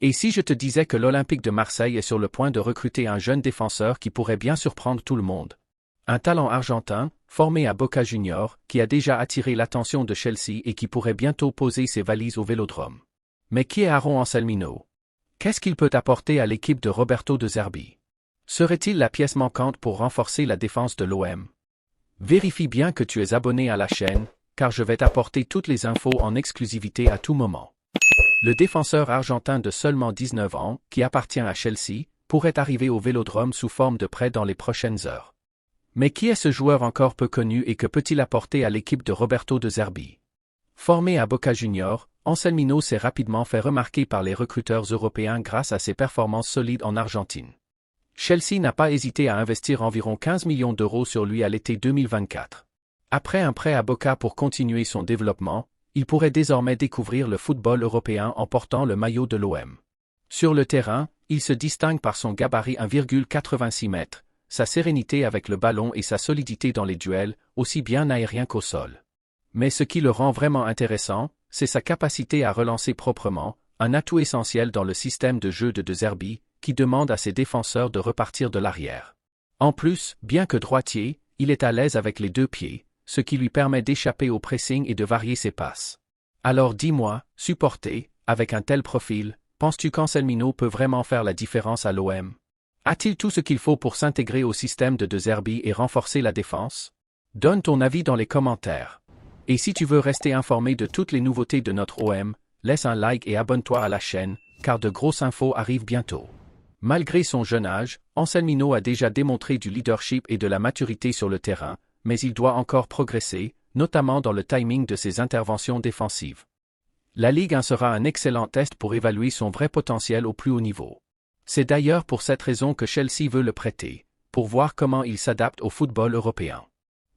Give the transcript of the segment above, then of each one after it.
Et si je te disais que l'Olympique de Marseille est sur le point de recruter un jeune défenseur qui pourrait bien surprendre tout le monde? Un talent argentin, formé à Boca Juniors, qui a déjà attiré l'attention de Chelsea et qui pourrait bientôt poser ses valises au Vélodrome. Mais qui est Aaron Anselmino? Qu'est-ce qu'il peut apporter à l'équipe de Roberto De Zerbi? Serait-il la pièce manquante pour renforcer la défense de l'OM? Vérifie bien que tu es abonné à la chaîne, car je vais t'apporter toutes les infos en exclusivité à tout moment. Le défenseur argentin de seulement 19 ans, qui appartient à Chelsea, pourrait arriver au Vélodrome sous forme de prêt dans les prochaines heures. Mais qui est ce joueur encore peu connu et que peut-il apporter à l'équipe de Roberto De Zerbi? Formé à Boca Juniors, Anselmino s'est rapidement fait remarquer par les recruteurs européens grâce à ses performances solides en Argentine. Chelsea n'a pas hésité à investir environ 15 millions d'euros sur lui à l'été 2024. Après un prêt à Boca pour continuer son développement, il pourrait désormais découvrir le football européen en portant le maillot de l'OM. Sur le terrain, il se distingue par son gabarit 1,86 m, sa sérénité avec le ballon et sa solidité dans les duels, aussi bien aériens qu'au sol. Mais ce qui le rend vraiment intéressant, c'est sa capacité à relancer proprement, un atout essentiel dans le système de jeu de Zerbi, qui demande à ses défenseurs de repartir de l'arrière. En plus, bien que droitier, il est à l'aise avec les deux pieds, ce qui lui permet d'échapper au pressing et de varier ses passes. Alors dis-moi, supporter, avec un tel profil, penses-tu qu'Anselmino peut vraiment faire la différence à l'OM? A-t-il tout ce qu'il faut pour s'intégrer au système de Zerbi et renforcer la défense? Donne ton avis dans les commentaires. Et si tu veux rester informé de toutes les nouveautés de notre OM, laisse un like et abonne-toi à la chaîne, car de grosses infos arrivent bientôt. Malgré son jeune âge, Anselmino a déjà démontré du leadership et de la maturité sur le terrain, mais il doit encore progresser, notamment dans le timing de ses interventions défensives. La Ligue 1 sera un excellent test pour évaluer son vrai potentiel au plus haut niveau. C'est d'ailleurs pour cette raison que Chelsea veut le prêter, pour voir comment il s'adapte au football européen.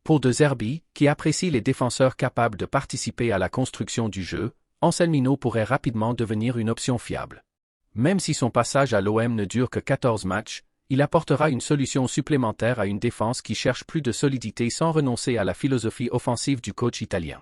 Pour De Zerbi, qui apprécie les défenseurs capables de participer à la construction du jeu, Anselmino pourrait rapidement devenir une option fiable. Même si son passage à l'OM ne dure que 14 matchs, il apportera une solution supplémentaire à une défense qui cherche plus de solidité sans renoncer à la philosophie offensive du coach italien.